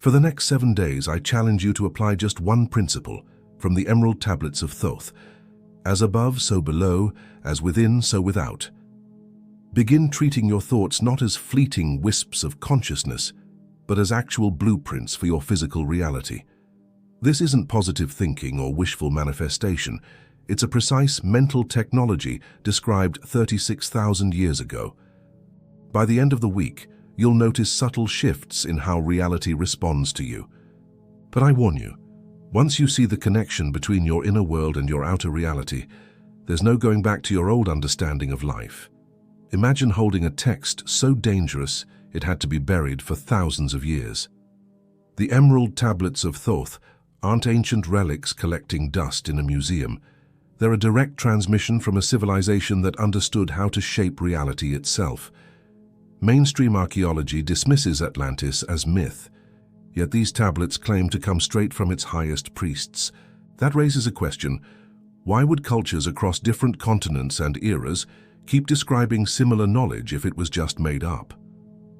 For the next 7 days, I challenge you to apply just one principle from the Emerald Tablets of Thoth. As above, so below, as within, so without. Begin treating your thoughts not as fleeting wisps of consciousness, but as actual blueprints for your physical reality. This isn't positive thinking or wishful manifestation. It's a precise mental technology described 36,000 years ago. By the end of the week, you'll notice subtle shifts in how reality responds to you. But I warn you, once you see the connection between your inner world and your outer reality, there's no going back to your old understanding of life. Imagine holding a text so dangerous it had to be buried for thousands of years. The Emerald Tablets of Thoth aren't ancient relics collecting dust in a museum. They're a direct transmission from a civilization that understood how to shape reality itself. Mainstream archaeology dismisses Atlantis as myth, yet these tablets claim to come straight from its highest priests. That raises a question: why would cultures across different continents and eras keep describing similar knowledge if it was just made up?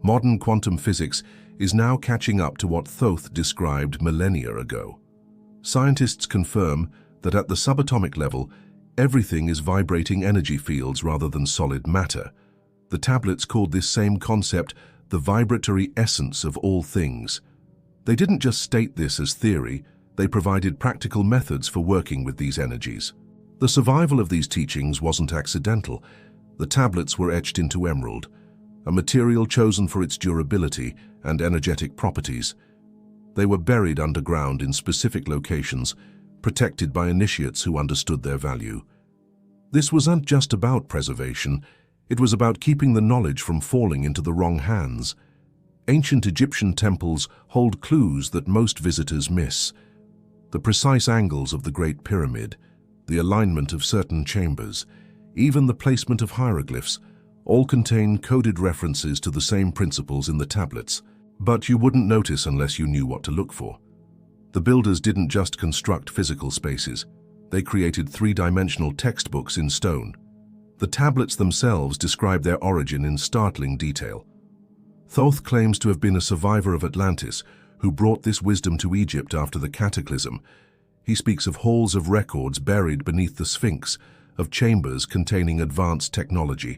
Modern quantum physics is now catching up to what Thoth described millennia ago. Scientists confirm that at the subatomic level, everything is vibrating energy fields rather than solid matter. The tablets called this same concept the vibratory essence of all things. They didn't just state this as theory, they provided practical methods for working with these energies. The survival of these teachings wasn't accidental. The tablets were etched into emerald, a material chosen for its durability and energetic properties. They were buried underground in specific locations, protected by initiates who understood their value. This wasn't just about preservation, it was about keeping the knowledge from falling into the wrong hands. Ancient Egyptian temples hold clues that most visitors miss. The precise angles of the Great Pyramid, the alignment of certain chambers, even the placement of hieroglyphs, all contain coded references to the same principles in the tablets. But you wouldn't notice unless you knew what to look for. The builders didn't just construct physical spaces, they created three-dimensional textbooks in stone. The tablets themselves describe their origin in startling detail. Thoth claims to have been a survivor of Atlantis who brought this wisdom to Egypt after the cataclysm. He speaks of halls of records buried beneath the Sphinx, of chambers containing advanced technology.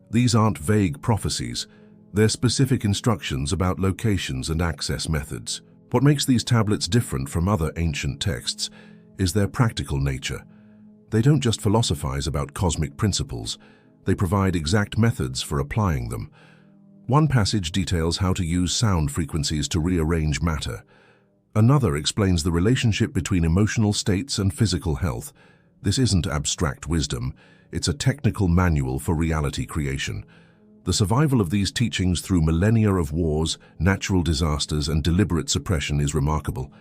These aren't vague prophecies, they're specific instructions about locations and access methods. What makes these tablets different from other ancient texts is their practical nature. They don't just philosophize about cosmic principles, they provide exact methods for applying them. One passage details how to use sound frequencies to rearrange matter. Another explains the relationship between emotional states and physical health. This isn't abstract wisdom, it's a technical manual for reality creation. The survival of these teachings through millennia of wars, natural disasters, and deliberate suppression is remarkable.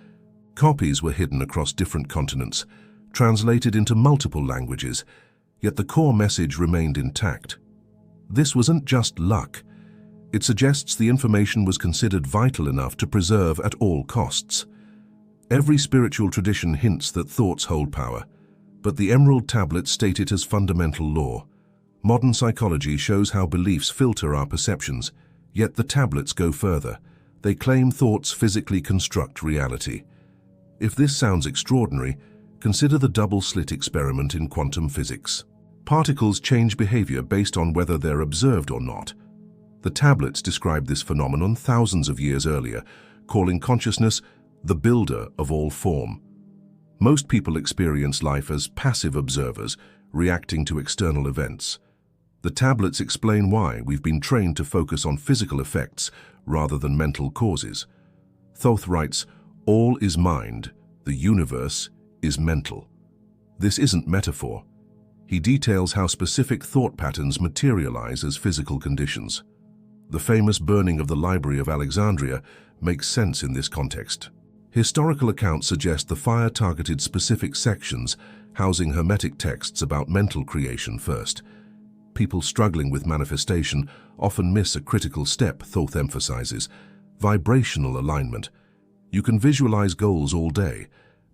Copies were hidden across different continents, translated into multiple languages, yet the core message remained intact. This wasn't just luck. It suggests the information was considered vital enough to preserve at all costs. Every spiritual tradition hints that thoughts hold power, but the Emerald Tablets state it as fundamental law. Modern psychology shows how beliefs filter our perceptions, yet the tablets go further. They claim thoughts physically construct reality. If this sounds extraordinary, consider the double-slit experiment in quantum physics. Particles change behavior based on whether they're observed or not. The tablets described this phenomenon thousands of years earlier, calling consciousness the builder of all form. Most people experience life as passive observers, reacting to external events. The tablets explain why we've been trained to focus on physical effects rather than mental causes. Thoth writes, "All is mind, the universe is mental." This isn't metaphor. He details how specific thought patterns materialize as physical conditions. The famous burning of the Library of Alexandria makes sense in this context. Historical accounts suggest the fire targeted specific sections housing hermetic texts about mental creation first. People struggling with manifestation often miss a critical step, Thoth emphasizes: vibrational alignment. You can visualize goals all day,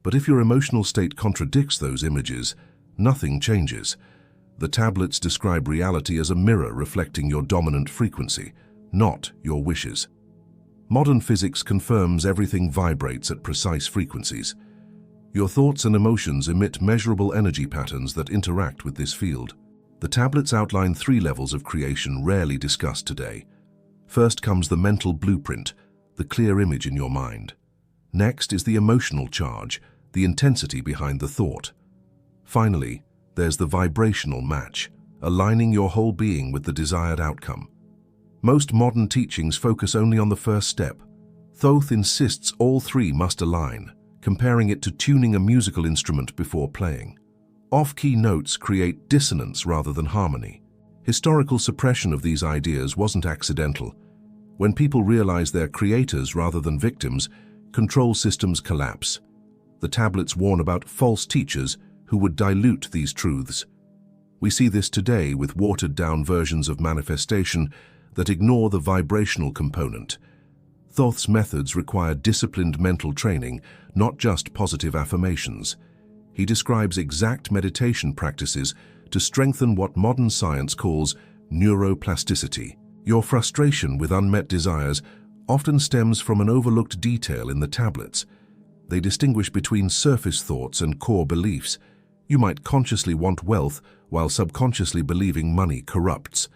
but if your emotional state contradicts those images, nothing changes. The tablets describe reality as a mirror reflecting your dominant frequency, not your wishes. Modern physics confirms everything vibrates at precise frequencies. Your thoughts and emotions emit measurable energy patterns that interact with this field. The tablets outline 3 levels of creation rarely discussed today. First comes the mental blueprint, the clear image in your mind. Next is the emotional charge, the intensity behind the thought. Finally, there's the vibrational match, aligning your whole being with the desired outcome. Most modern teachings focus only on the first step. Thoth insists all 3 must align, comparing it to tuning a musical instrument before playing. Off-key notes create dissonance rather than harmony. Historical suppression of these ideas wasn't accidental. When people realize they're creators rather than victims, control systems collapse. The tablets warn about false teachers who would dilute these truths. We see this today with watered-down versions of manifestation that ignore the vibrational component. Thoth's methods require disciplined mental training, not just positive affirmations. He describes exact meditation practices to strengthen what modern science calls neuroplasticity. Your frustration with unmet desires often stems from an overlooked detail in the tablets. They distinguish between surface thoughts and core beliefs. You might consciously want wealth while subconsciously believing money corrupts.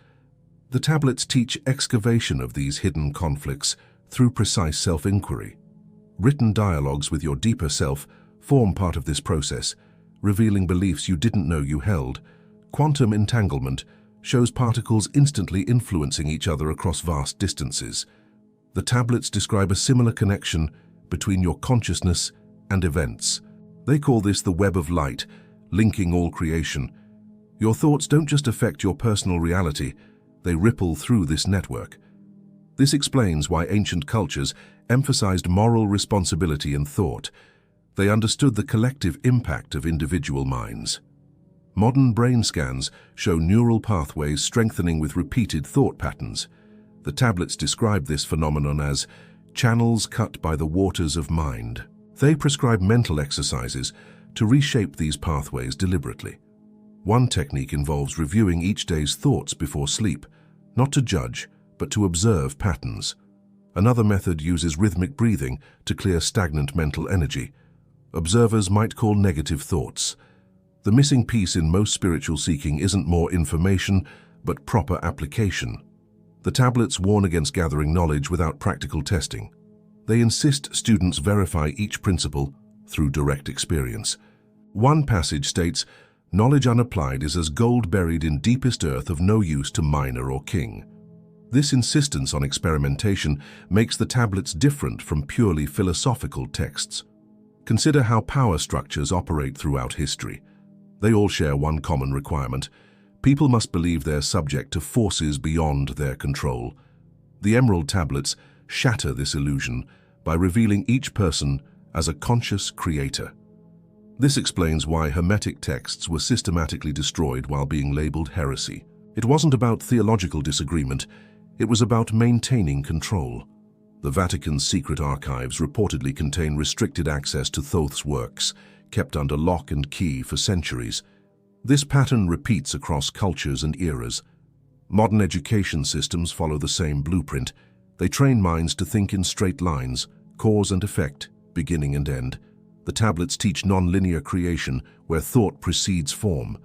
The tablets teach excavation of these hidden conflicts through precise self-inquiry. Written dialogues with your deeper self form part of this process, revealing beliefs you didn't know you held. Quantum entanglement shows particles instantly influencing each other across vast distances. The tablets describe a similar connection between your consciousness and events. They call this the web of light, linking all creation. Your thoughts don't just affect your personal reality, they ripple through this network. This explains why ancient cultures emphasized moral responsibility in thought. They understood the collective impact of individual minds. Modern brain scans show neural pathways strengthening with repeated thought patterns. The tablets describe this phenomenon as channels cut by the waters of mind. They prescribe mental exercises to reshape these pathways deliberately. One technique involves reviewing each day's thoughts before sleep, not to judge, but to observe patterns. Another method uses rhythmic breathing to clear stagnant mental energy. Observers might call negative thoughts. The missing piece in most spiritual seeking isn't more information, but proper application. The tablets warn against gathering knowledge without practical testing. They insist students verify each principle through direct experience. One passage states, "Knowledge unapplied is as gold buried in deepest earth of no use to miner or king." This insistence on experimentation makes the tablets different from purely philosophical texts. Consider how power structures operate throughout history. They all share one common requirement. People must believe they're subject to forces beyond their control. The Emerald Tablets shatter this illusion by revealing each person as a conscious creator. This explains why Hermetic texts were systematically destroyed while being labeled heresy. It wasn't about theological disagreement, it was about maintaining control. The Vatican's secret archives reportedly contain restricted access to Thoth's works, kept under lock and key for centuries. This pattern repeats across cultures and eras. Modern education systems follow the same blueprint. They train minds to think in straight lines, cause and effect, beginning and end. The tablets teach non-linear creation, where thought precedes form.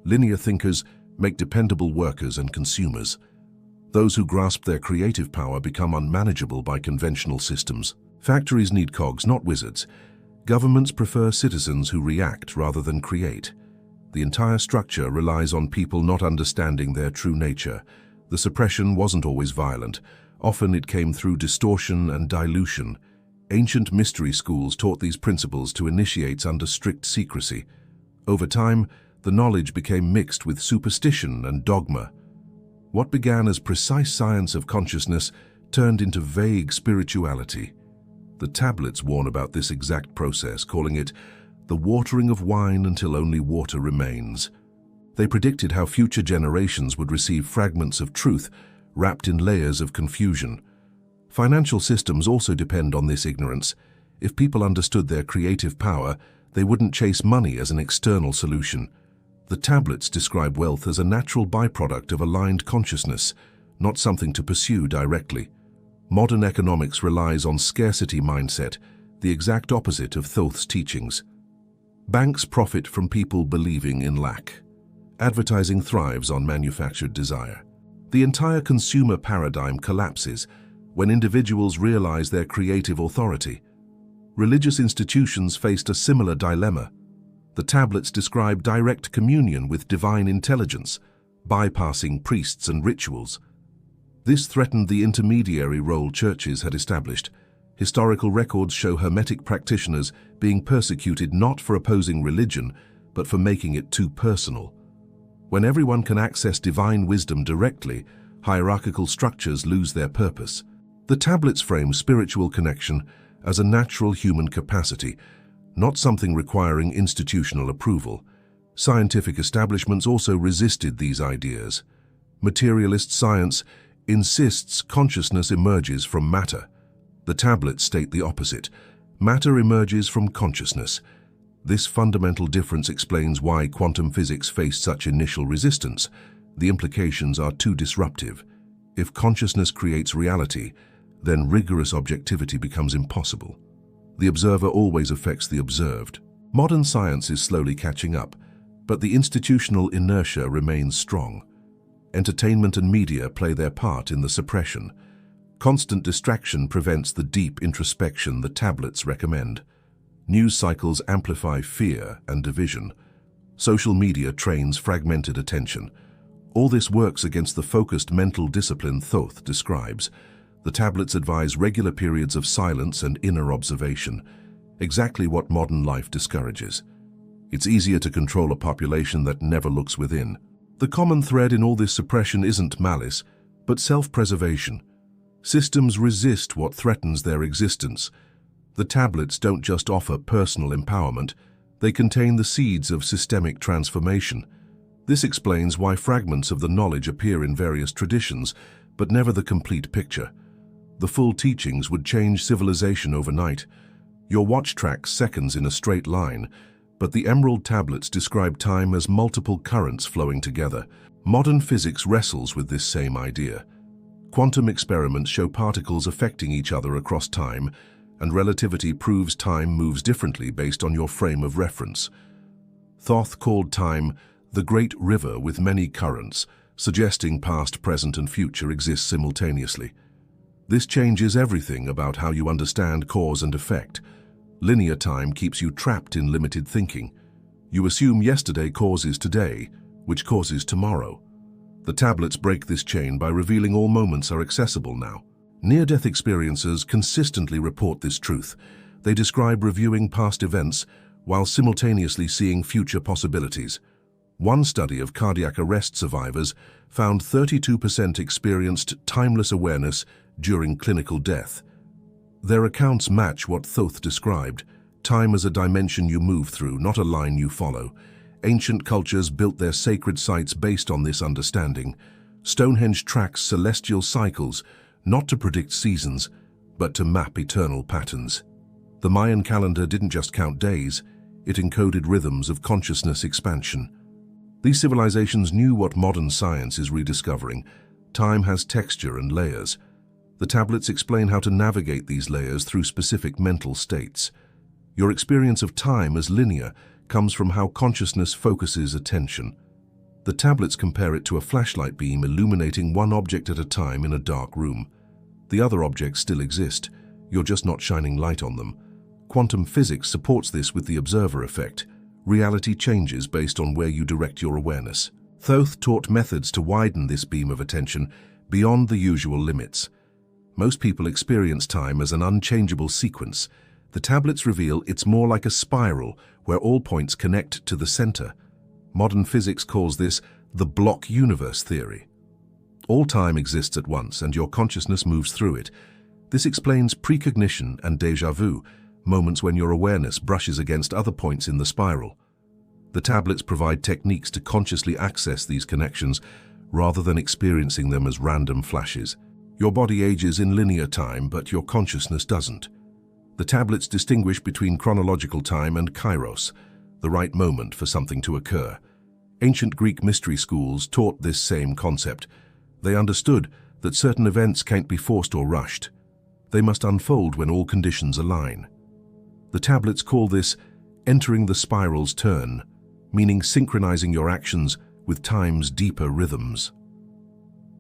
Linear thinkers make dependable workers and consumers. Those who grasp their creative power become unmanageable by conventional systems. Factories need cogs, not wizards. Governments prefer citizens who react rather than create. The entire structure relies on people not understanding their true nature. The suppression wasn't always violent. Often it came through distortion and dilution. Ancient mystery schools taught these principles to initiates under strict secrecy. Over time, the knowledge became mixed with superstition and dogma. What began as precise science of consciousness turned into vague spirituality. The tablets warn about this exact process, calling it the watering of wine until only water remains. They predicted how future generations would receive fragments of truth wrapped in layers of confusion. Financial systems also depend on this ignorance. If people understood their creative power, they wouldn't chase money as an external solution. The tablets describe wealth as a natural byproduct of aligned consciousness, not something to pursue directly. Modern economics relies on scarcity mindset, the exact opposite of Thoth's teachings. Banks profit from people believing in lack. Advertising thrives on manufactured desire. The entire consumer paradigm collapses when individuals realize their creative authority. Religious institutions faced a similar dilemma. The tablets describe direct communion with divine intelligence, bypassing priests and rituals. This threatened the intermediary role churches had established. Historical records show Hermetic practitioners being persecuted not for opposing religion, but for making it too personal. When everyone can access divine wisdom directly, hierarchical structures lose their purpose. The tablets frame spiritual connection as a natural human capacity, not something requiring institutional approval. Scientific establishments also resisted these ideas. Materialist science insists consciousness emerges from matter. The tablets state the opposite. Matter emerges from consciousness. This fundamental difference explains why quantum physics faced such initial resistance. The implications are too disruptive. If consciousness creates reality, then rigorous objectivity becomes impossible. The observer always affects the observed. Modern science is slowly catching up, but the institutional inertia remains strong. Entertainment and media play their part in the suppression. Constant distraction prevents the deep introspection the tablets recommend. News cycles amplify fear and division. Social media trains fragmented attention. All this works against the focused mental discipline Thoth describes. The tablets advise regular periods of silence and inner observation, exactly what modern life discourages. It's easier to control a population that never looks within. The common thread in all this suppression isn't malice, but self-preservation. Systems resist what threatens their existence. The tablets don't just offer personal empowerment, they contain the seeds of systemic transformation. This explains why fragments of the knowledge appear in various traditions, but never the complete picture. The full teachings would change civilization overnight. Your watch tracks seconds in a straight line, but the Emerald Tablets describe time as multiple currents flowing together. Modern physics wrestles with this same idea. Quantum experiments show particles affecting each other across time, and relativity proves time moves differently based on your frame of reference. Thoth called time the great river with many currents, suggesting past, present, and future exist simultaneously. This changes everything about how you understand cause and effect. Linear time keeps you trapped in limited thinking. You assume yesterday causes today, which causes tomorrow. The tablets break this chain by revealing all moments are accessible now. Near-death experiencers consistently report this truth. They describe reviewing past events while simultaneously seeing future possibilities. One study of cardiac arrest survivors found 32% experienced timeless awareness during clinical death. Their accounts match what Thoth described. Time as a dimension you move through, not a line you follow. Ancient cultures built their sacred sites based on this understanding. Stonehenge tracks celestial cycles, not to predict seasons, but to map eternal patterns. The Mayan calendar didn't just count days, it encoded rhythms of consciousness expansion. These civilizations knew what modern science is rediscovering. Time has texture and layers. The tablets explain how to navigate these layers through specific mental states. Your experience of time as linear comes from how consciousness focuses attention. The tablets compare it to a flashlight beam illuminating one object at a time in a dark room. The other objects still exist, you're just not shining light on them. Quantum physics supports this with the observer effect. Reality changes based on where you direct your awareness. Thoth taught methods to widen this beam of attention beyond the usual limits. Most people experience time as an unchangeable sequence. The tablets reveal it's more like a spiral where all points connect to the center. Modern physics calls this the block universe theory. All time exists at once and your consciousness moves through it. This explains precognition and déjà vu, moments when your awareness brushes against other points in the spiral. The tablets provide techniques to consciously access these connections rather than experiencing them as random flashes. Your body ages in linear time, but your consciousness doesn't. The tablets distinguish between chronological time and kairos, the right moment for something to occur. Ancient Greek mystery schools taught this same concept. They understood that certain events can't be forced or rushed. They must unfold when all conditions align. The tablets call this entering the spiral's turn, meaning synchronizing your actions with time's deeper rhythms.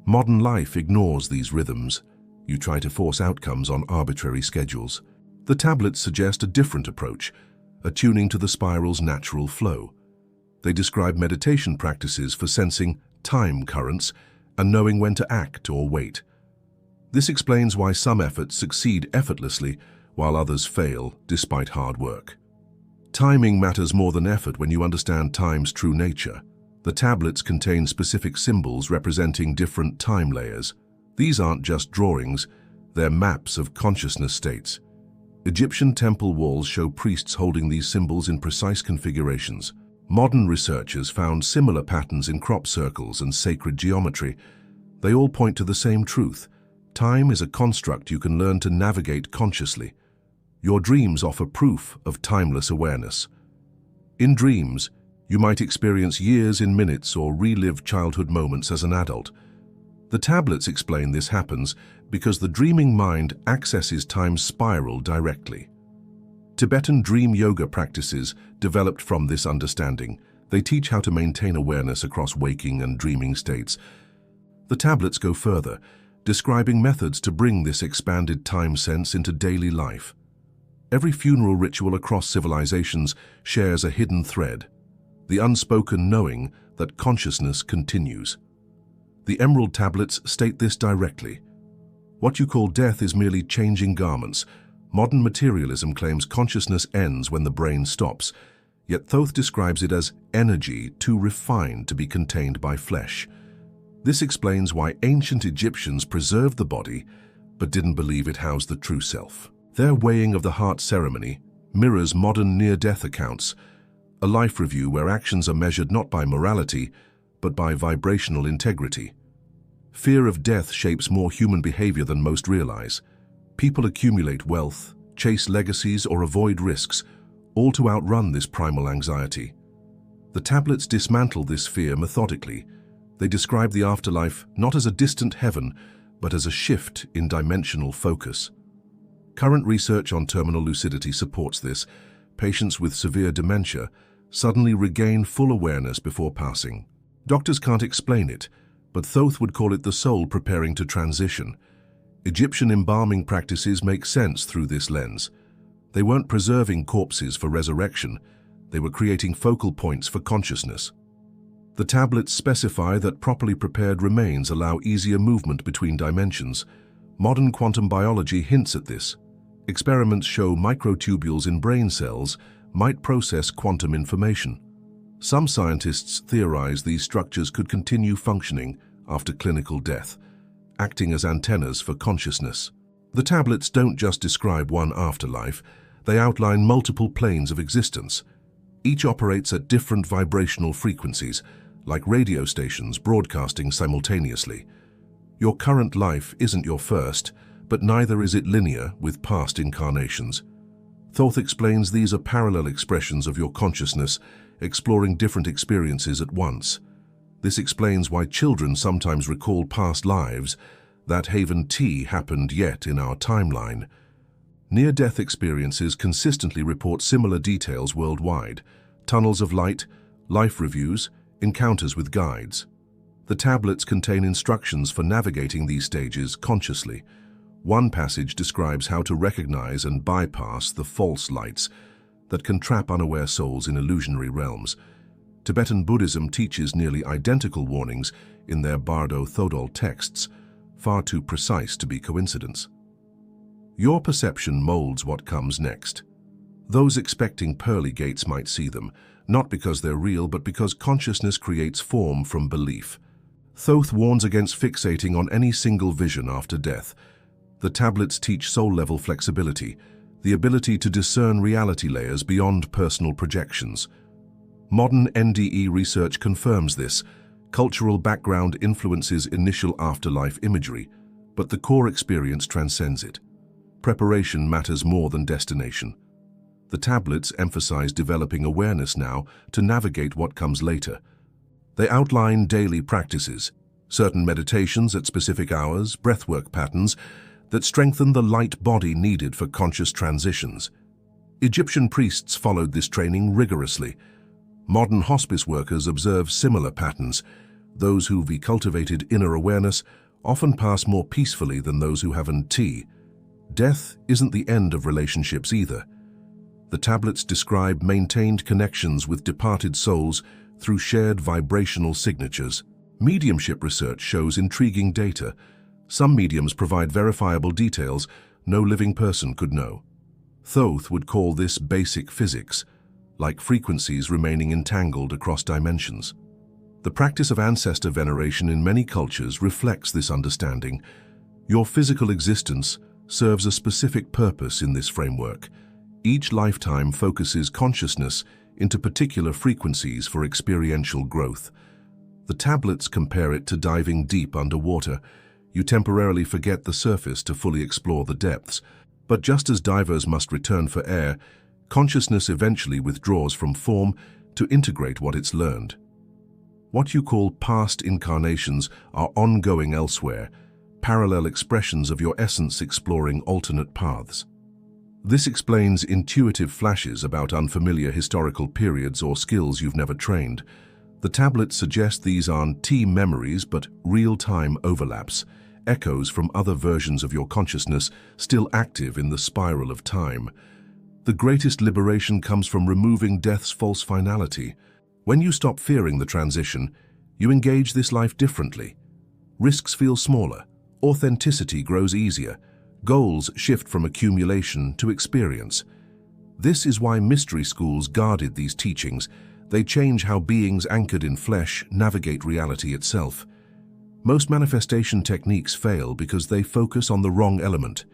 Modern life ignores these rhythms. You try to force outcomes on arbitrary schedules. The tablets suggest a different approach, attuning to the spiral's natural flow. They describe meditation practices for sensing time currents and knowing when to act or wait. This explains why some efforts succeed effortlessly while others fail despite hard work. Timing matters more than effort when you understand time's true nature. The tablets contain specific symbols representing different time layers. These aren't just drawings, they're maps of consciousness states. Egyptian temple walls show priests holding these symbols in precise configurations. Modern researchers found similar patterns in crop circles and sacred geometry. They all point to the same truth. Time is a construct you can learn to navigate consciously. Your dreams offer proof of timeless awareness. In dreams, you might experience years in minutes or relive childhood moments as an adult. The tablets explain this happens because the dreaming mind accesses time's spiral directly. Tibetan dream yoga practices developed from this understanding. They teach how to maintain awareness across waking and dreaming states. The tablets go further, describing methods to bring this expanded time sense into daily life. Every funeral ritual across civilizations shares a hidden thread, the unspoken knowing that consciousness continues. The Emerald Tablets state this directly. What you call death is merely changing garments. Modern materialism claims consciousness ends when the brain stops, yet Thoth describes it as energy too refined to be contained by flesh. This explains why ancient Egyptians preserved the body but didn't believe it housed the true self. Their weighing of the heart ceremony mirrors modern near-death accounts, a life review where actions are measured not by morality, but by vibrational integrity. Fear of death shapes more human behavior than most realize. People accumulate wealth, chase legacies, or avoid risks, all to outrun this primal anxiety. The tablets dismantle this fear methodically. They describe the afterlife not as a distant heaven, but as a shift in dimensional focus. Current research on terminal lucidity supports this. Patients with severe dementia suddenly regain full awareness before passing. Doctors can't explain it, but Thoth would call it the soul preparing to transition. Egyptian embalming practices make sense through this lens. They weren't preserving corpses for resurrection, they were creating focal points for consciousness. The tablets specify that properly prepared remains allow easier movement between dimensions. Modern quantum biology hints at this. Experiments show microtubules in brain cells might process quantum information. Some scientists theorize these structures could continue functioning after clinical death, acting as antennas for consciousness. The tablets don't just describe one afterlife, they outline multiple planes of existence. Each operates at different vibrational frequencies, like radio stations broadcasting simultaneously. Your current life isn't your first, but neither is it linear with past incarnations. Thoth explains these are parallel expressions of your consciousness, exploring different experiences at once. This explains why children sometimes recall past lives. That Haven T happened yet in our timeline. Near-death experiences consistently report similar details worldwide: tunnels of light, life reviews, encounters with guides. The tablets contain instructions for navigating these stages consciously. One passage describes how to recognize and bypass the false lights that can trap unaware souls in illusionary realms. Tibetan Buddhism teaches nearly identical warnings in their Bardo Thodol texts, far too precise to be coincidence. Your perception molds what comes next. Those expecting pearly gates might see them, not because they're real, but because consciousness creates form from belief. Thoth warns against fixating on any single vision after death. The tablets teach soul-level flexibility, the ability to discern reality layers beyond personal projections. Modern NDE research confirms this. Cultural background influences initial afterlife imagery, but the core experience transcends it. Preparation matters more than destination. The tablets emphasize developing awareness now to navigate what comes later. They outline daily practices, certain meditations at specific hours, breathwork patterns. that strengthen the light body needed for conscious transitions. Egyptian priests followed this training rigorously. Modern hospice workers observe similar patterns. Those who've cultivated inner awareness often pass more peacefully than those who haven't. Death isn't the end of relationships either. The tablets describe maintained connections with departed souls through shared vibrational signatures. Mediumship research shows intriguing data. Some mediums provide verifiable details no living person could know. Thoth would call this basic physics, like frequencies remaining entangled across dimensions. The practice of ancestor veneration in many cultures reflects this understanding. Your physical existence serves a specific purpose in this framework. Each lifetime focuses consciousness into particular frequencies for experiential growth. The tablets compare it to diving deep underwater. You temporarily forget the surface to fully explore the depths. But just as divers must return for air, consciousness eventually withdraws from form to integrate what it's learned. What you call past incarnations are ongoing elsewhere, parallel expressions of your essence exploring alternate paths. This explains intuitive flashes about unfamiliar historical periods or skills you've never trained. The tablets suggest these aren't memories but real-time overlaps, echoes from other versions of your consciousness still active in the spiral of time. The greatest liberation comes from removing death's false finality. When you stop fearing the transition, you engage this life differently. Risks feel smaller, authenticity grows easier, goals shift from accumulation to experience. This is why mystery schools guarded these teachings. They change how beings anchored in flesh navigate reality itself. Most manifestation techniques fail because they focus on the wrong element.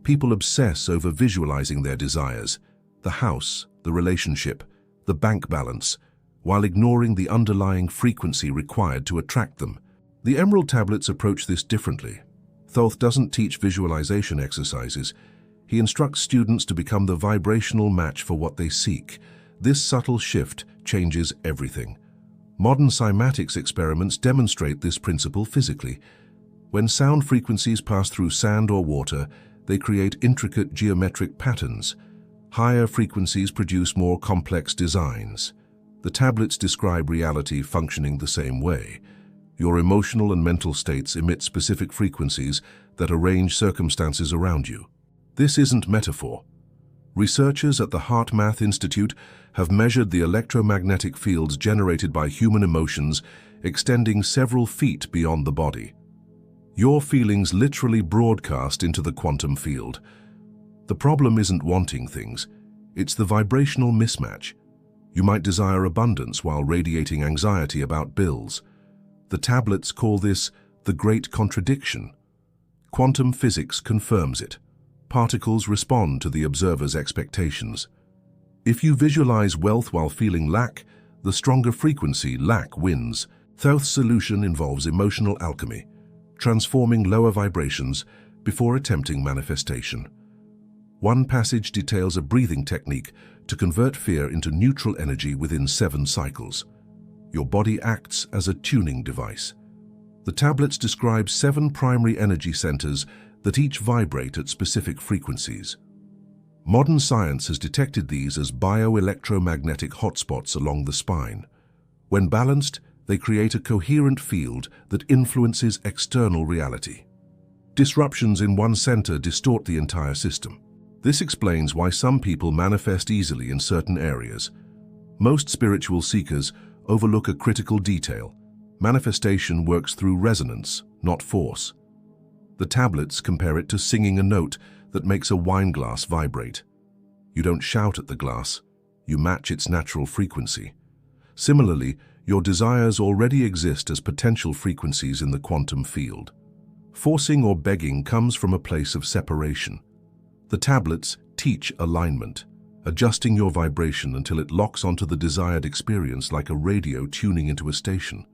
People obsess over visualizing their desires, the house, the relationship, the bank balance, while ignoring the underlying frequency required to attract them. The Emerald Tablets approach this differently. Thoth doesn't teach visualization exercises. He instructs students to become the vibrational match for what they seek. This subtle shift changes everything. Modern cymatics experiments demonstrate this principle physically. When sound frequencies pass through sand or water, they create intricate geometric patterns. Higher frequencies produce more complex designs. The tablets describe reality functioning the same way. Your emotional and mental states emit specific frequencies that arrange circumstances around you. This isn't metaphor. Researchers at the HeartMath Institute have measured the electromagnetic fields generated by human emotions extending several feet beyond the body. Your feelings literally broadcast into the quantum field. The problem isn't wanting things, it's the vibrational mismatch. You might desire abundance while radiating anxiety about bills. The tablets call this the great contradiction. Quantum physics confirms it. Particles respond to the observer's expectations. If you visualize wealth while feeling lack, the stronger frequency lack wins. Thoth's solution involves emotional alchemy, transforming lower vibrations before attempting manifestation. One passage details a breathing technique to convert fear into neutral energy within 7 cycles. Your body acts as a tuning device. The tablets describe 7 primary energy centers that each vibrate at specific frequencies. Modern science has detected these as bioelectromagnetic hotspots along the spine. When balanced, they create a coherent field that influences external reality. Disruptions in one center distort the entire system. This explains why some people manifest easily in certain areas. Most spiritual seekers overlook a critical detail. Manifestation works through resonance, not force. The tablets compare it to singing a note that makes a wine glass vibrate. You don't shout at the glass, you match its natural frequency. Similarly, your desires already exist as potential frequencies in the quantum field. Forcing or begging comes from a place of separation. The tablets teach alignment, adjusting your vibration until it locks onto the desired experience like a radio tuning into a station.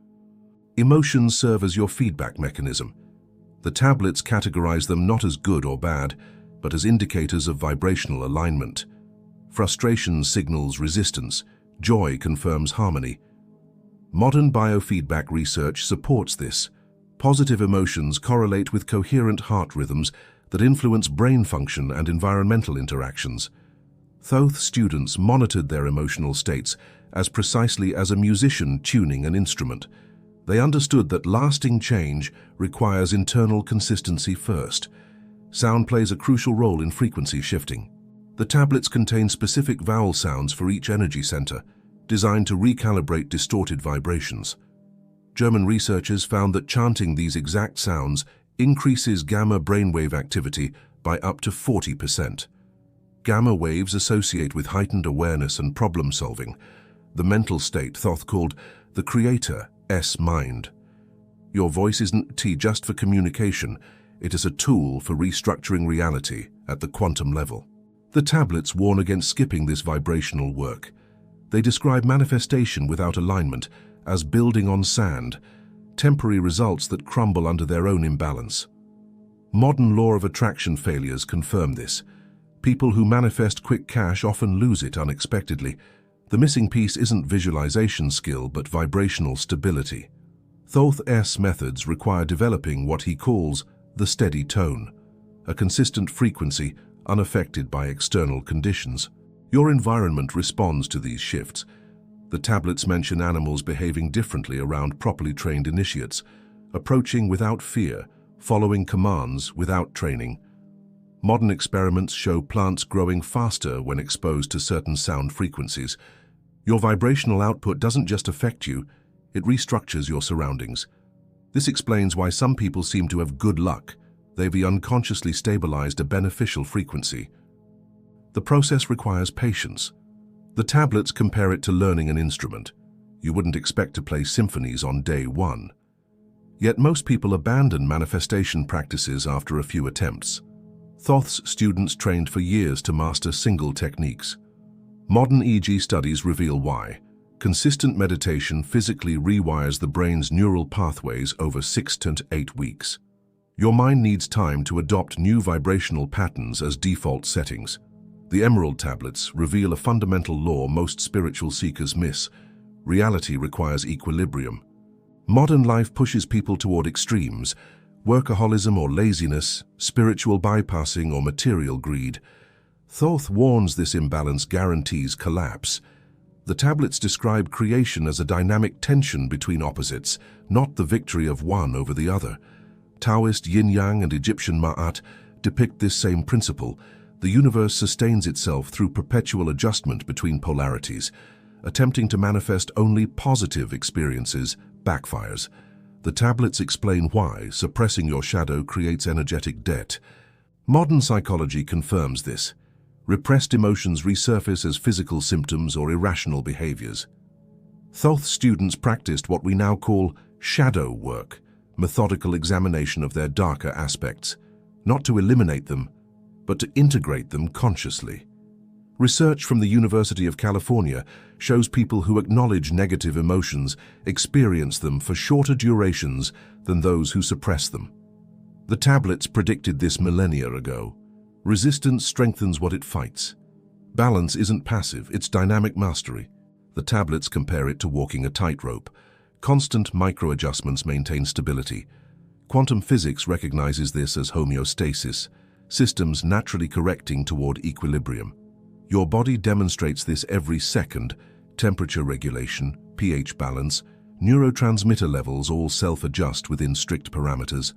Emotions serve as your feedback mechanism. The tablets categorize them not as good or bad, but as indicators of vibrational alignment. Frustration signals resistance, joy confirms harmony. Modern biofeedback research supports this. Positive emotions correlate with coherent heart rhythms that influence brain function and environmental interactions. Thoth students monitored their emotional states as precisely as a musician tuning an instrument. They understood that lasting change requires internal consistency first. Sound plays a crucial role in frequency shifting. The tablets contain specific vowel sounds for each energy center, designed to recalibrate distorted vibrations. German researchers found that chanting these exact sounds increases gamma brainwave activity by up to 40%. Gamma waves associate with heightened awareness and problem-solving, the mental state Thoth called the Creator's mind. Your voice isn't just for communication, it is a tool for restructuring reality at the quantum level. The tablets warn against skipping this vibrational work. They describe manifestation without alignment as building on sand, temporary results that crumble under their own imbalance. Modern law of attraction failures confirm this. People who manifest quick cash often lose it unexpectedly. The missing piece isn't visualization skill but vibrational stability. Thoth's methods require developing what he calls the steady tone, a consistent frequency unaffected by external conditions. Your environment responds to these shifts. The tablets mention animals behaving differently around properly trained initiates, approaching without fear, following commands without training. Modern experiments show plants growing faster when exposed to certain sound frequencies. Your vibrational output doesn't just affect you, it restructures your surroundings. This explains why some people seem to have good luck. They've unconsciously stabilized a beneficial frequency. The process requires patience. The tablets compare it to learning an instrument. You wouldn't expect to play symphonies on day one. Yet most people abandon manifestation practices after a few attempts. Thoth's students trained for years to master single techniques. Modern EEG studies reveal why. Consistent meditation physically rewires the brain's neural pathways over 6 to 8 weeks. Your mind needs time to adopt new vibrational patterns as default settings. The Emerald Tablets reveal a fundamental law most spiritual seekers miss. Reality requires equilibrium. Modern life pushes people toward extremes, workaholism or laziness, spiritual bypassing or material greed. Thoth warns this imbalance guarantees collapse. The tablets describe creation as a dynamic tension between opposites, not the victory of one over the other. Taoist yin-yang and Egyptian ma'at depict this same principle. The universe sustains itself through perpetual adjustment between polarities. Attempting to manifest only positive experiences backfires. The tablets explain why suppressing your shadow creates energetic debt. Modern psychology confirms this. Repressed emotions resurface as physical symptoms or irrational behaviors. Thoth students practiced what we now call shadow work, methodical examination of their darker aspects, not to eliminate them, but to integrate them consciously. Research from the University of California shows people who acknowledge negative emotions experience them for shorter durations than those who suppress them. The tablets predicted this millennia ago. Resistance strengthens what it fights. Balance isn't passive, it's dynamic mastery. The tablets compare it to walking a tightrope. Constant micro-adjustments maintain stability. Quantum physics recognizes this as homeostasis, systems naturally correcting toward equilibrium. Your body demonstrates this every second. Temperature regulation, pH balance, neurotransmitter levels all self-adjust within strict parameters.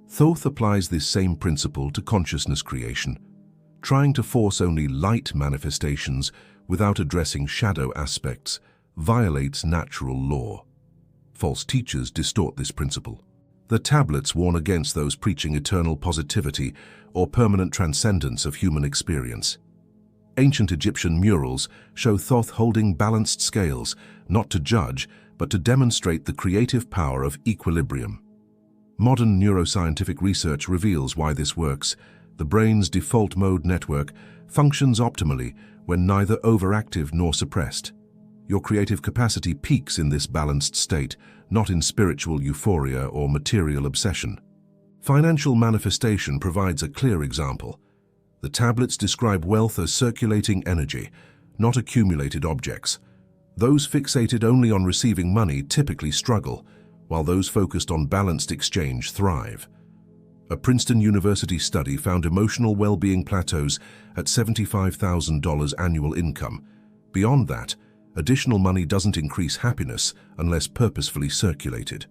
Thoth applies this same principle to consciousness creation. Trying to force only light manifestations without addressing shadow aspects violates natural law. False teachers distort this principle. The tablets warn against those preaching eternal positivity or permanent transcendence of human experience. Ancient Egyptian murals show Thoth holding balanced scales, not to judge, but to demonstrate the creative power of equilibrium. Modern neuroscientific research reveals why this works. The brain's default mode network functions optimally when neither overactive nor suppressed. Your creative capacity peaks in this balanced state, not in spiritual euphoria or material obsession. Financial manifestation provides a clear example. The tablets describe wealth as circulating energy, not accumulated objects. Those fixated only on receiving money typically struggle, while those focused on balanced exchange thrive. A Princeton University study found emotional well-being plateaus at $75,000 annual income. Beyond that, additional money doesn't increase happiness unless purposefully circulated.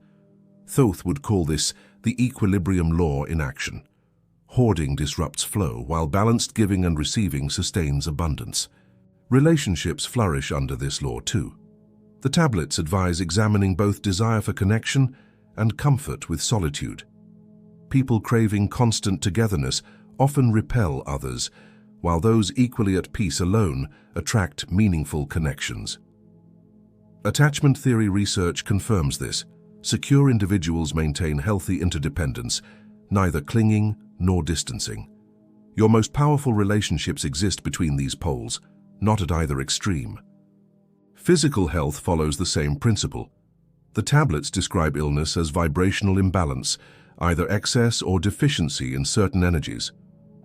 Thoth would call this the equilibrium law in action. Hoarding disrupts flow, while balanced giving and receiving sustains abundance. Relationships flourish under this law too. The tablets advise examining both desire for connection and comfort with solitude. People craving constant togetherness often repel others, while those equally at peace alone attract meaningful connections. Attachment theory research confirms this. Secure individuals maintain healthy interdependence, neither clinging nor distancing. Your most powerful relationships exist between these poles, not at either extreme. Physical health follows the same principle. The tablets describe illness as vibrational imbalance, either excess or deficiency in certain energies.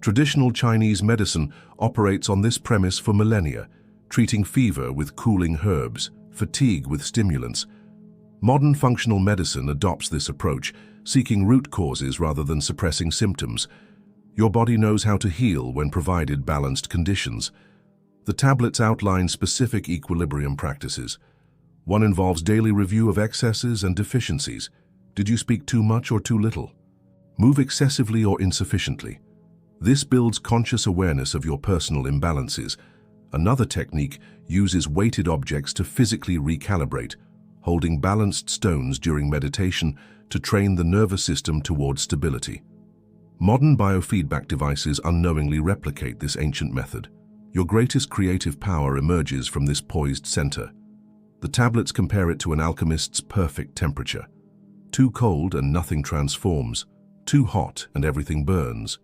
Traditional Chinese medicine operates on this premise for millennia, treating fever with cooling herbs, fatigue with stimulants. Modern functional medicine adopts this approach, seeking root causes rather than suppressing symptoms. Your body knows how to heal when provided balanced conditions. The tablets outline specific equilibrium practices. One involves daily review of excesses and deficiencies. Did you speak too much or too little? Move excessively or insufficiently? This builds conscious awareness of your personal imbalances. Another technique uses weighted objects to physically recalibrate, holding balanced stones during meditation to train the nervous system toward stability. Modern biofeedback devices unknowingly replicate this ancient method. Your greatest creative power emerges from this poised center. The tablets compare it to an alchemist's perfect temperature. Too cold and nothing transforms. Too hot and everything burns.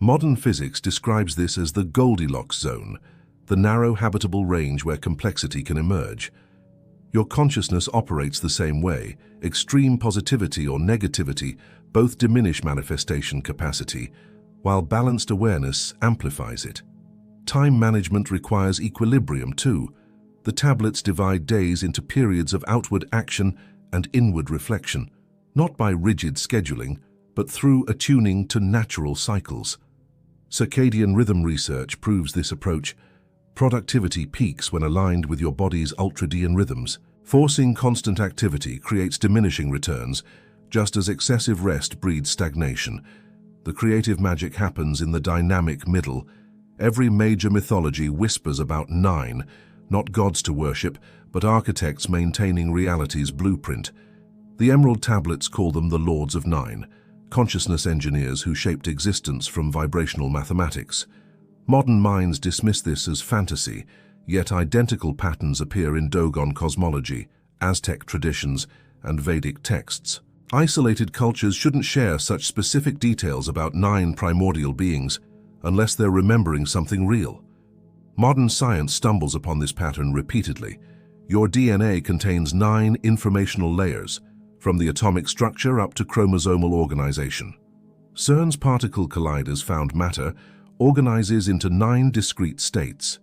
Modern physics describes this as the Goldilocks zone, the narrow habitable range where complexity can emerge. Your consciousness operates the same way. Extreme positivity or negativity both diminish manifestation capacity, while balanced awareness amplifies it. Time management requires equilibrium too. The tablets divide days into periods of outward action and inward reflection, not by rigid scheduling, but through attuning to natural cycles. Circadian rhythm research proves this approach. Productivity peaks when aligned with your body's ultradian rhythms. Forcing constant activity creates diminishing returns, just as excessive rest breeds stagnation. The creative magic happens in the dynamic middle. Every major mythology whispers about nine, not gods to worship, but architects maintaining reality's blueprint. The Emerald Tablets call them the Lords of Nine, consciousness engineers who shaped existence from vibrational mathematics. Modern minds dismiss this as fantasy, yet identical patterns appear in Dogon cosmology, Aztec traditions, and Vedic texts. Isolated cultures shouldn't share such specific details about nine primordial beings unless they're remembering something real. Modern science stumbles upon this pattern repeatedly. Your DNA contains 9 informational layers, from the atomic structure up to chromosomal organization. CERN's particle colliders found matter organizes into 9 discrete states.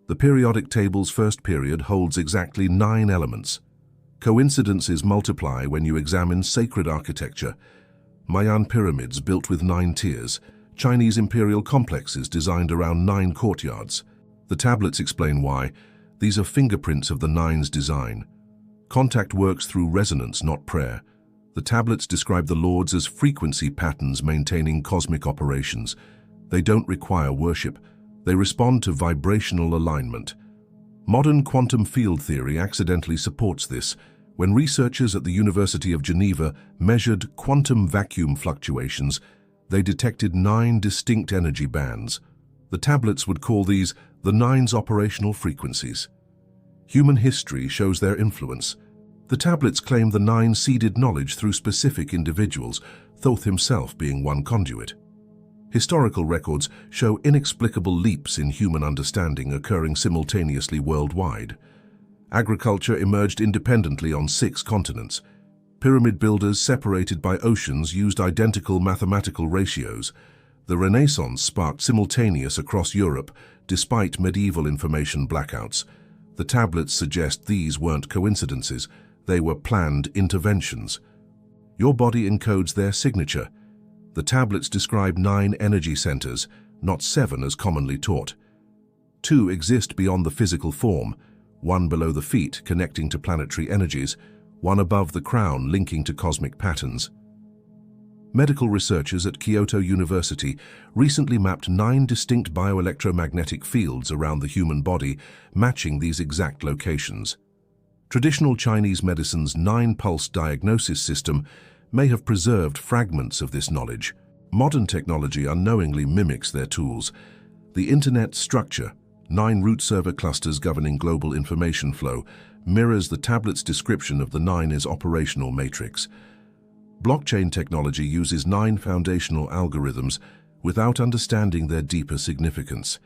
The periodic table's first period holds exactly 9 elements. Coincidences multiply when you examine sacred architecture. Mayan pyramids built with 9 tiers, Chinese imperial complexes designed around 9 courtyards. The tablets explain why. These are fingerprints of the Nine's design. Contact works through resonance, not prayer. The tablets describe the Lords as frequency patterns maintaining cosmic operations. They don't require worship. They respond to vibrational alignment. Modern quantum field theory accidentally supports this. When researchers at the University of Geneva measured quantum vacuum fluctuations, they detected 9 distinct energy bands. The tablets would call these the Nine's operational frequencies. Human history shows their influence. The tablets claim the 9 seeded knowledge through specific individuals, Thoth himself being one conduit. Historical records show inexplicable leaps in human understanding occurring simultaneously worldwide. Agriculture emerged independently on 6 continents. Pyramid builders separated by oceans used identical mathematical ratios. The Renaissance sparked simultaneous across Europe, despite medieval information blackouts. The tablets suggest these weren't coincidences, they were planned interventions. Your body encodes their signature. The tablets describe 9 energy centers, not 7 as commonly taught. 2 exist beyond the physical form, 1 below the feet connecting to planetary energies, 1 above the crown linking to cosmic patterns. Medical researchers at Kyoto University recently mapped 9 distinct bioelectromagnetic fields around the human body, matching these exact locations. Traditional Chinese medicine's 9-pulse diagnosis system may have preserved fragments of this knowledge. Modern technology unknowingly mimics their tools. The Internet's structure, 9 root server clusters governing global information flow, mirrors the tablet's description of the 9's operational matrix. Blockchain technology uses 9 foundational algorithms without understanding their deeper significance.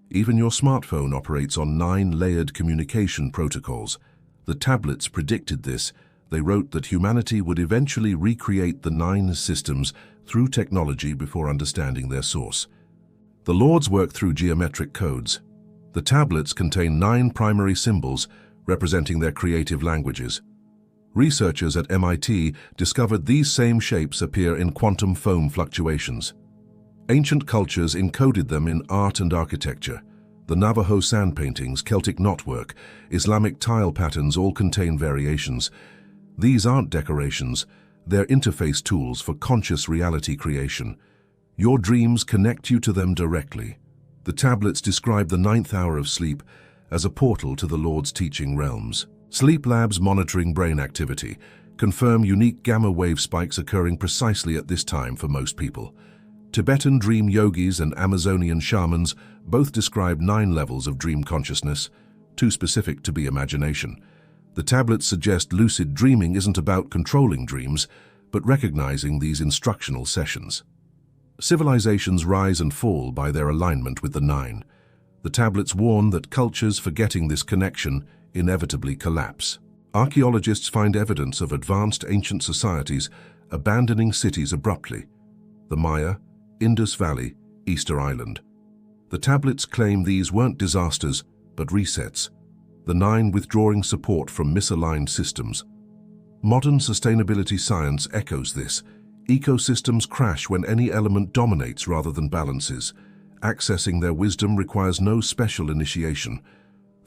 Even your smartphone operates on 9 layered communication protocols. The tablets predicted this. They wrote that humanity would eventually recreate the 9 systems through technology before understanding their source. The lords work through geometric codes. The tablets contain 9 primary symbols representing their creative languages. Researchers at MIT discovered these same shapes appear in quantum foam fluctuations. Ancient cultures encoded them in art and architecture. The Navajo sand paintings, Celtic knotwork, Islamic tile patterns all contain variations. These aren't decorations, they're interface tools for conscious reality creation. Your dreams connect you to them directly. The tablets describe the 9th hour of sleep as a portal to the Lord's teaching realms. Sleep labs monitoring brain activity confirm unique gamma wave spikes occurring precisely at this time for most people. Tibetan dream yogis and Amazonian shamans both describe 9 levels of dream consciousness, too specific to be imagination. The tablets suggest lucid dreaming isn't about controlling dreams, but recognizing these instructional sessions. Civilizations rise and fall by their alignment with the 9. The tablets warn that cultures forgetting this connection inevitably collapse. Archaeologists find evidence of advanced ancient societies abandoning cities abruptly. The Maya, Indus Valley, Easter Island. The tablets claim these weren't disasters, but resets, the 9 withdrawing support from misaligned systems. Modern sustainability science echoes this. Ecosystems crash when any element dominates rather than balances. Accessing their wisdom requires no special initiation.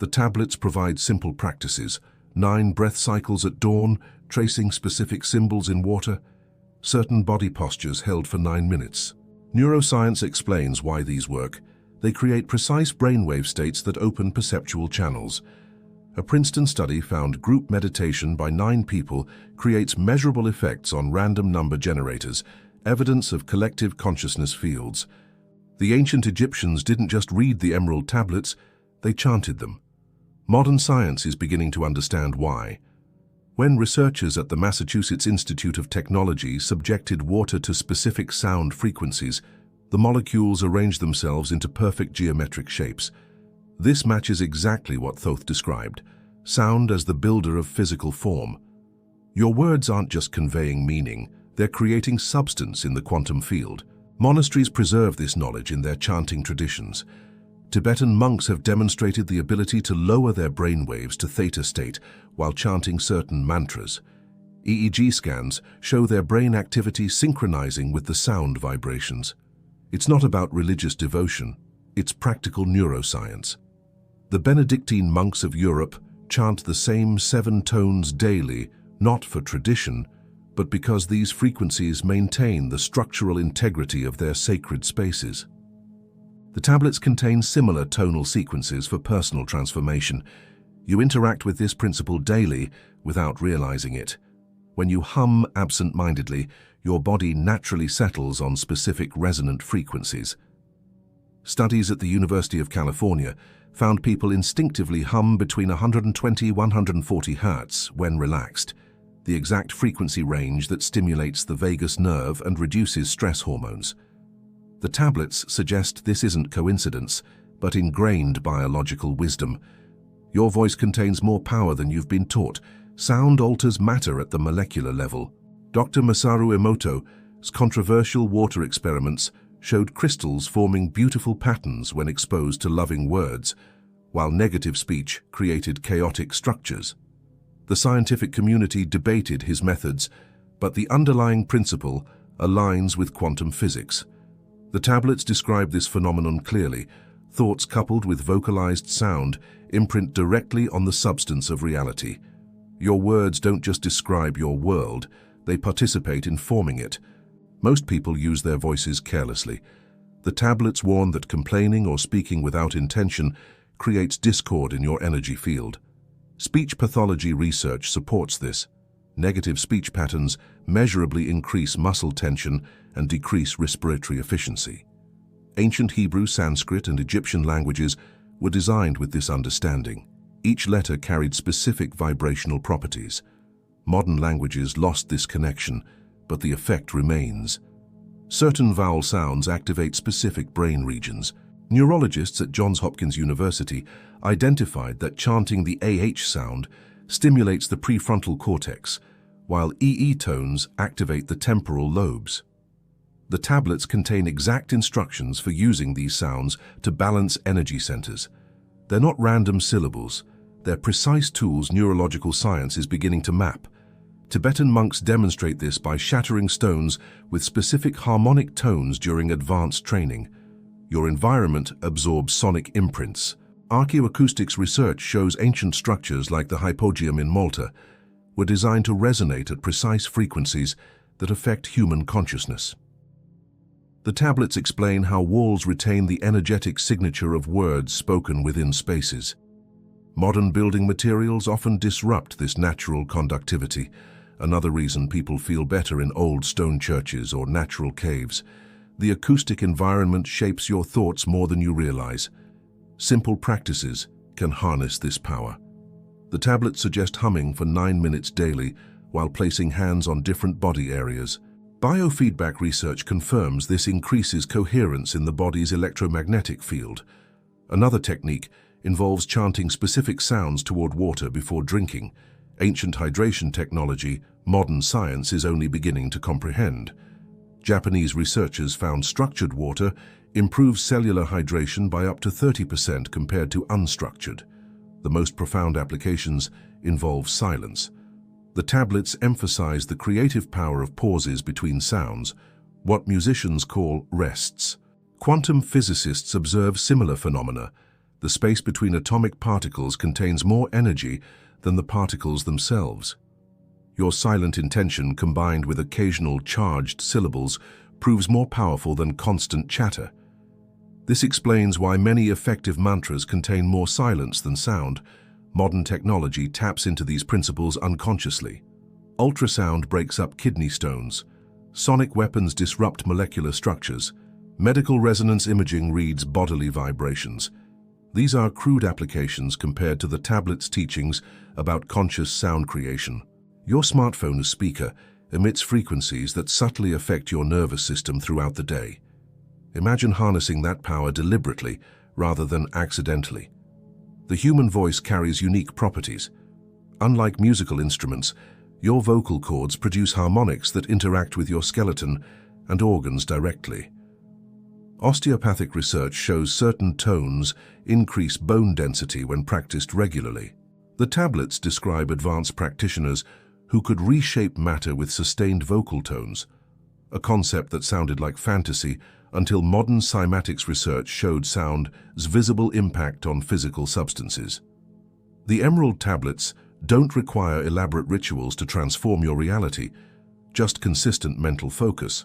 The tablets provide simple practices, 9 breath cycles at dawn, tracing specific symbols in water, certain body postures held for 9 minutes. Neuroscience explains why these work. They create precise brainwave states that open perceptual channels. A Princeton study found group meditation by 9 people creates measurable effects on random number generators, evidence of collective consciousness fields. The ancient Egyptians didn't just read the Emerald Tablets, they chanted them. Modern science is beginning to understand why. When researchers at the Massachusetts Institute of Technology subjected water to specific sound frequencies, the molecules arranged themselves into perfect geometric shapes. This matches exactly what Thoth described, sound as the builder of physical form. Your words aren't just conveying meaning, they're creating substance in the quantum field. Monasteries preserve this knowledge in their chanting traditions. Tibetan monks have demonstrated the ability to lower their brain waves to theta state while chanting certain mantras. EEG scans show their brain activity synchronizing with the sound vibrations. It's not about religious devotion, it's practical neuroscience. The Benedictine monks of Europe chant the same 7 tones daily, not for tradition, but because these frequencies maintain the structural integrity of their sacred spaces. The tablets contain similar tonal sequences for personal transformation. You interact with this principle daily without realizing it. When you hum absent-mindedly, your body naturally settles on specific resonant frequencies. Studies at the University of California found people instinctively hum between 120 and 140 Hz when relaxed, the exact frequency range that stimulates the vagus nerve and reduces stress hormones. The tablets suggest this isn't coincidence, but ingrained biological wisdom. Your voice contains more power than you've been taught. Sound alters matter at the molecular level. Dr. Masaru Emoto's controversial water experiments showed crystals forming beautiful patterns when exposed to loving words, while negative speech created chaotic structures. The scientific community debated his methods, but the underlying principle, aligns with quantum physics. The tablets describe this phenomenon clearly. Thoughts coupled with vocalized sound imprint directly on the substance of reality. Your words don't just describe your world, they participate in forming it. Most people use their voices carelessly. The tablets warn that complaining or speaking without intention creates discord in your energy field. Speech pathology research supports this. Negative speech patterns measurably increase muscle tension and decrease respiratory efficiency. Ancient Hebrew, Sanskrit, and Egyptian languages were designed with this understanding. Each letter carried specific vibrational properties. Modern languages lost this connection, but the effect remains. Certain vowel sounds activate specific brain regions. Neurologists at Johns Hopkins University identified that chanting the AH sound stimulates the prefrontal cortex, while EE tones activate the temporal lobes. The tablets contain exact instructions for using these sounds to balance energy centers. They're not random syllables, they're precise tools neurological science is beginning to map. Tibetan monks demonstrate this by shattering stones with specific harmonic tones during advanced training. Your environment absorbs sonic imprints. Archaeoacoustics research shows ancient structures like the hypogeum in Malta were designed to resonate at precise frequencies that affect human consciousness. The tablets explain how walls retain the energetic signature of words spoken within spaces. Modern building materials often disrupt this natural conductivity, another reason people feel better in old stone churches or natural caves. The acoustic environment shapes your thoughts more than you realize. Simple practices can harness this power. The tablets suggest humming for 9 minutes daily while placing hands on different body areas. Biofeedback research confirms this increases coherence in the body's electromagnetic field. Another technique involves chanting specific sounds toward water before drinking. Ancient hydration technology, modern science is only beginning to comprehend. Japanese researchers found structured water improves cellular hydration by up to 30% compared to unstructured. The most profound applications involve silence. The tablets emphasize the creative power of pauses between sounds, what musicians call rests. Quantum physicists observe similar phenomena. The space between atomic particles contains more energy than the particles themselves. Your silent intention combined with occasional charged syllables proves more powerful than constant chatter. This explains why many effective mantras contain more silence than sound. Modern technology taps into these principles unconsciously. Ultrasound breaks up kidney stones. Sonic weapons disrupt molecular structures. Medical resonance imaging reads bodily vibrations. These are crude applications compared to the tablet's teachings about conscious sound creation. Your smartphone speaker emits frequencies that subtly affect your nervous system throughout the day. Imagine harnessing that power deliberately rather than accidentally. The human voice carries unique properties. Unlike musical instruments, your vocal cords produce harmonics that interact with your skeleton and organs directly. Osteopathic research shows certain tones increase bone density when practiced regularly. The tablets describe advanced practitioners who could reshape matter with sustained vocal tones, a concept that sounded like fantasy until modern cymatics research showed sound's visible impact on physical substances. The Emerald Tablets don't require elaborate rituals to transform your reality, just consistent mental focus.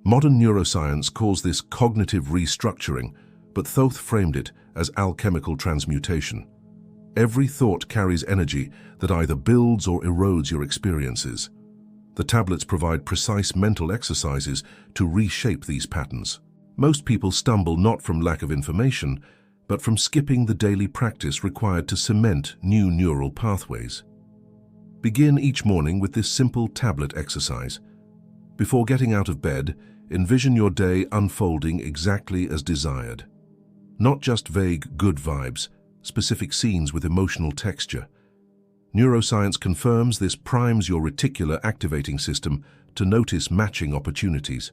Modern neuroscience calls this cognitive restructuring, but Thoth framed it as alchemical transmutation. Every thought carries energy that either builds or erodes your experiences. The tablets provide precise mental exercises to reshape these patterns. Most people stumble not from lack of information, but from skipping the daily practice required to cement new neural pathways. Begin each morning with this simple tablet exercise. Before getting out of bed, envision your day unfolding exactly as desired. Not just vague good vibes, specific scenes with emotional texture. Neuroscience confirms this primes your reticular activating system to notice matching opportunities.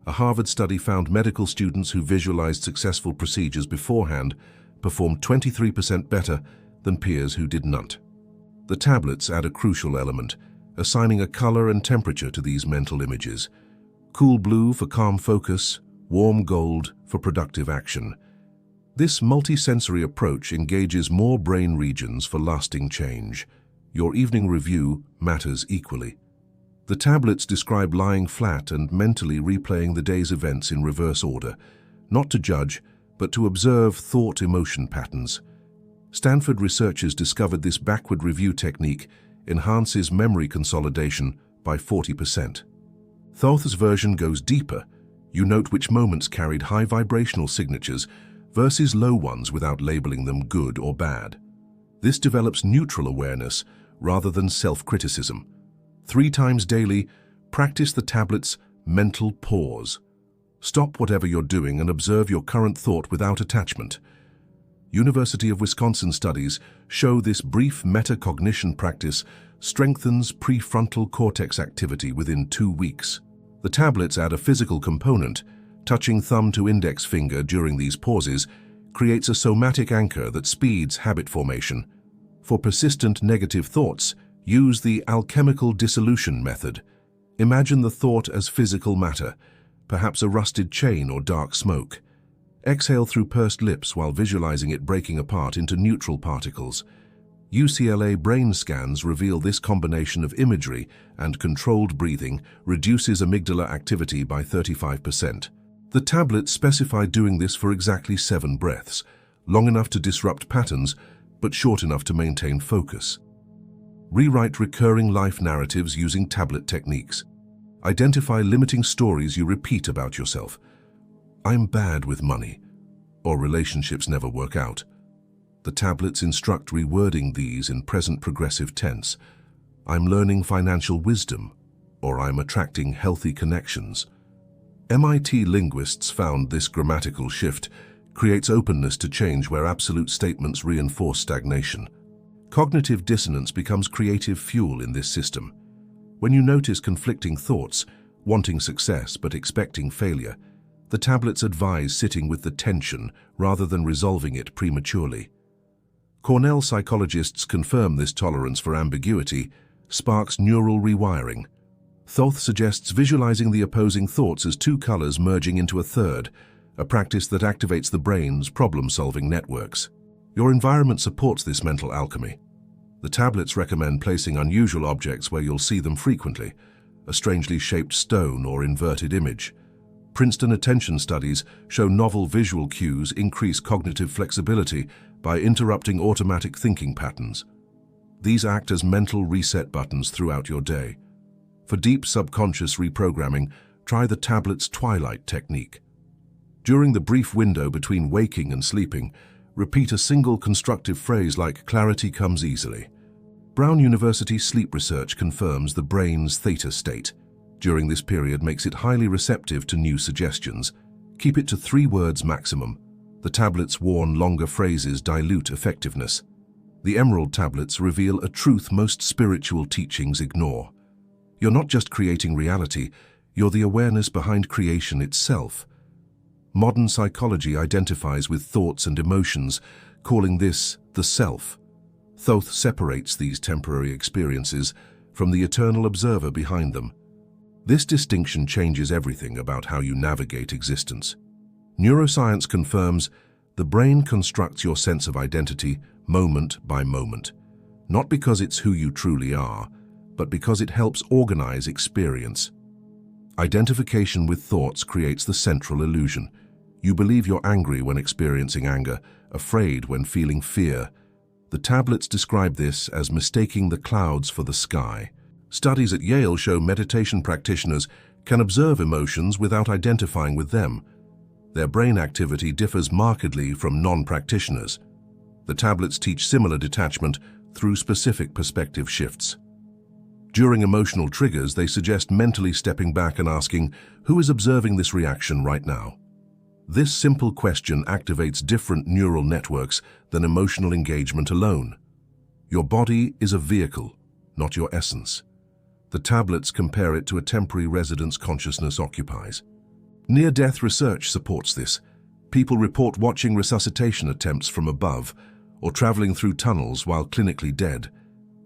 A Harvard study found medical students who visualized successful procedures beforehand performed 23% better than peers who did not. The tablets add a crucial element, assigning a color and temperature to these mental images. cool blue for calm focus, warm gold for productive action. This multisensory approach engages more brain regions for lasting change. Your evening review matters equally. The tablets describe lying flat and mentally replaying the day's events in reverse order, not to judge, but to observe thought-emotion patterns. Stanford researchers discovered this backward review technique enhances memory consolidation by 40%. Thoth's version goes deeper. You note which moments carried high vibrational signatures versus low ones without labeling them good or bad. This develops neutral awareness rather than self-criticism. 3 times daily, practice the tablet's mental pause. Stop whatever you're doing and observe your current thought without attachment. University of Wisconsin studies show this brief metacognition practice strengthens prefrontal cortex activity within 2 weeks. The tablets add a physical component. Touching thumb to index finger during these pauses creates a somatic anchor that speeds habit formation. For persistent negative thoughts, use the alchemical dissolution method. Imagine the thought as physical matter, perhaps a rusted chain or dark smoke. Exhale through pursed lips while visualizing it breaking apart into neutral particles. UCLA brain scans reveal this combination of imagery and controlled breathing reduces amygdala activity by 35%. The tablets specify doing this for exactly 7 breaths, long enough to disrupt patterns, but short enough to maintain focus. Rewrite recurring life narratives using tablet techniques. Identify limiting stories you repeat about yourself. I'm bad with money, or relationships never work out. The tablets instruct rewording these in present progressive tense. I'm learning financial wisdom, or I'm attracting healthy connections. MIT linguists found this grammatical shift creates openness to change where absolute statements reinforce stagnation. Cognitive dissonance becomes creative fuel in this system. When you notice conflicting thoughts, wanting success but expecting failure, the tablets advise sitting with the tension rather than resolving it prematurely. Cornell psychologists confirm this tolerance for ambiguity sparks neural rewiring. Thoth suggests visualizing the opposing thoughts as 2 colors merging into a third, a practice that activates the brain's problem-solving networks. Your environment supports this mental alchemy. The tablets recommend placing unusual objects where you'll see them frequently, a strangely shaped stone or inverted image. Princeton attention studies show novel visual cues increase cognitive flexibility by interrupting automatic thinking patterns. These act as mental reset buttons throughout your day. For deep subconscious reprogramming, try the tablet's twilight technique. During the brief window between waking and sleeping, repeat a single constructive phrase like "clarity comes easily." Brown University sleep research confirms the brain's theta state. During this period makes it highly receptive to new suggestions. Keep it to 3 words maximum. The tablets warn longer phrases dilute effectiveness. The Emerald Tablets reveal a truth most spiritual teachings ignore. You're not just creating reality, you're the awareness behind creation itself. Modern psychology identifies with thoughts and emotions, calling this the self. Thoth separates these temporary experiences from the eternal observer behind them. This distinction changes everything about how you navigate existence. Neuroscience confirms the brain constructs your sense of identity moment by moment, not because it's who you truly are, but because it helps organize experience. Identification with thoughts creates the central illusion. You believe you're angry when experiencing anger, afraid when feeling fear. The tablets describe this as mistaking the clouds for the sky. Studies at Yale show meditation practitioners can observe emotions without identifying with them. Their brain activity differs markedly from non-practitioners. The tablets teach similar detachment through specific perspective shifts. During emotional triggers, they suggest mentally stepping back and asking, who is observing this reaction right now? This simple question activates different neural networks than emotional engagement alone. Your body is a vehicle, not your essence. The tablets compare it to a temporary residence consciousness occupies. Near-death research supports this. People report watching resuscitation attempts from above or traveling through tunnels while clinically dead.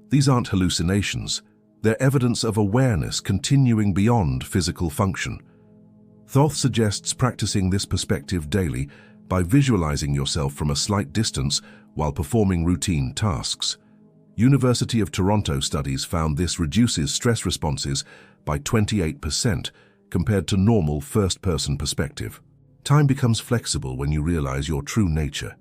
These aren't hallucinations. They're evidence of awareness continuing beyond physical function. Thoth suggests practicing this perspective daily by visualizing yourself from a slight distance while performing routine tasks. University of Toronto studies found this reduces stress responses by 28% compared to normal first-person perspective. Time becomes flexible when you realize your true nature.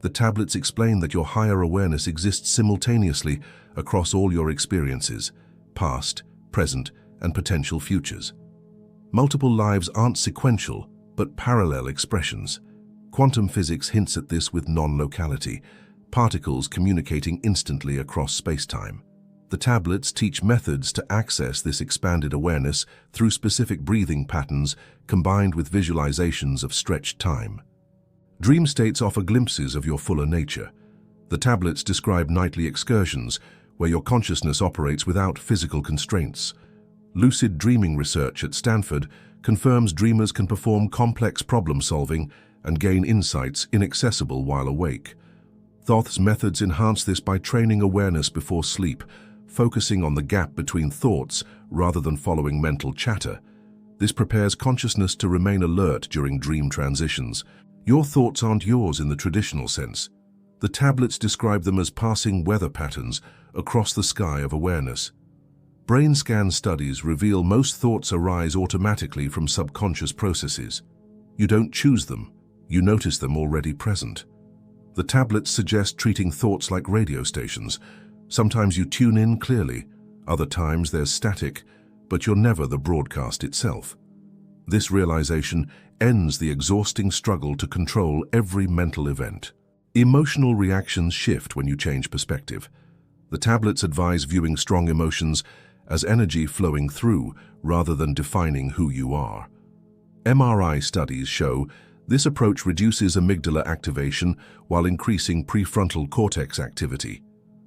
The tablets explain that your higher awareness exists simultaneously across all your experiences, past, present, and potential futures. Multiple lives aren't sequential, but parallel expressions. Quantum physics hints at this with non-locality, particles communicating instantly across space-time. The tablets teach methods to access this expanded awareness through specific breathing patterns combined with visualizations of stretched time. Dream states offer glimpses of your fuller nature. The tablets describe nightly excursions where your consciousness operates without physical constraints. Lucid dreaming research at Stanford confirms dreamers can perform complex problem-solving and gain insights inaccessible while awake. Thoth's methods enhance this by training awareness before sleep, focusing on the gap between thoughts rather than following mental chatter. This prepares consciousness to remain alert during dream transitions. Your thoughts aren't yours in the traditional sense. The tablets describe them as passing weather patterns across the sky of awareness. Brain scan studies reveal most thoughts arise automatically from subconscious processes. You don't choose them, you notice them already present. The tablets suggest treating thoughts like radio stations. Sometimes you tune in clearly, other times there's static, but you're never the broadcast itself. This realization ends the exhausting struggle to control every mental event. Emotional reactions shift when you change perspective. The tablets advise viewing strong emotions as energy flowing through rather than defining who you are. MRI studies show this approach reduces amygdala activation while increasing prefrontal cortex activity,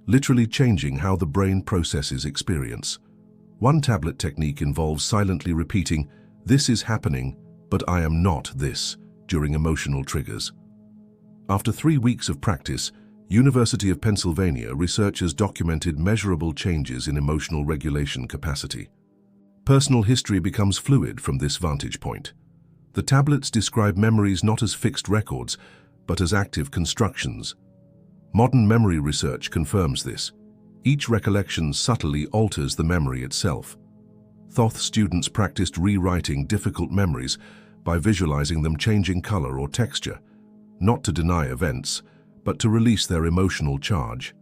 literally changing how the brain processes experience. One tablet technique involves silently repeating, "This is happening, but I am not this," during emotional triggers. After 3 weeks of practice, University of Pennsylvania researchers documented measurable changes in emotional regulation capacity. Personal history becomes fluid from this vantage point. The tablets describe memories not as fixed records, but as active constructions. Modern memory research confirms this. Each recollection subtly alters the memory itself. Thoth students practiced rewriting difficult memories by visualizing them changing color or texture, not to deny events, but to release their emotional charge.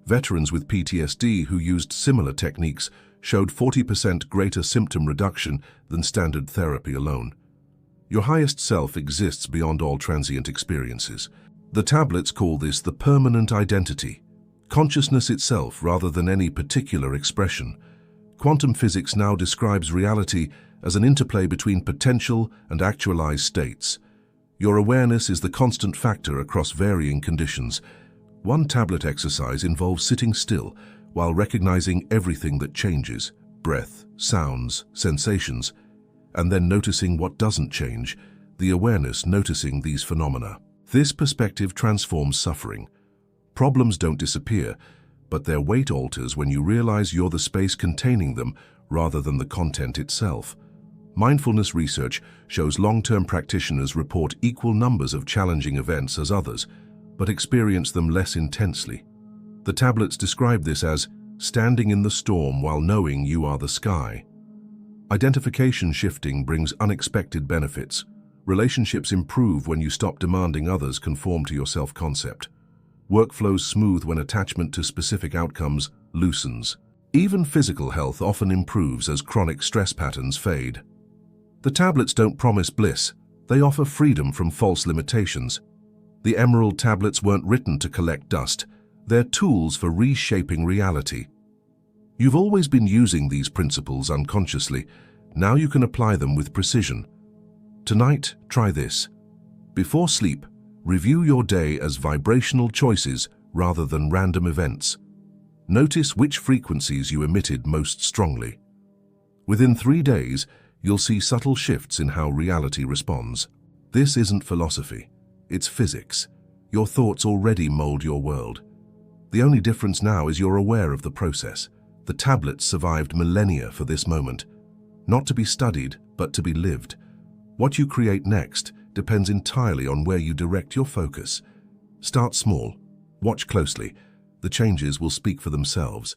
Veterans with PTSD who used similar techniques showed 40% greater symptom reduction than standard therapy alone. Your highest self exists beyond all transient experiences. The tablets call this the permanent identity, consciousness itself rather than any particular expression. Quantum physics now describes reality as an interplay between potential and actualized states. Your awareness is the constant factor across varying conditions. One tablet exercise involves sitting still while recognizing everything that changes, breath, sounds, sensations, and then noticing what doesn't change, the awareness noticing these phenomena. This perspective transforms suffering. Problems don't disappear, but their weight alters when you realize you're the space containing them rather than the content itself. Mindfulness research shows long-term practitioners report equal numbers of challenging events as others, but experience them less intensely. The tablets describe this as standing in the storm while knowing you are the sky. Identification shifting brings unexpected benefits. Relationships improve when you stop demanding others conform to your self-concept. Workflows smooth when attachment to specific outcomes loosens. Even physical health often improves as chronic stress patterns fade. The tablets don't promise bliss, they offer freedom from false limitations. The Emerald tablets weren't written to collect dust, they're tools for reshaping reality. You've always been using these principles unconsciously, now you can apply them with precision. Tonight, try this. Before sleep, review your day as vibrational choices rather than random events. Notice which frequencies you emitted most strongly. Within 3 days, you'll see subtle shifts in how reality responds. This isn't philosophy, it's physics. Your thoughts already mold your world. The only difference now is you're aware of the process. The tablets survived millennia for this moment. Not to be studied, but to be lived. What you create next depends entirely on where you direct your focus. Start small. Watch closely. The changes will speak for themselves.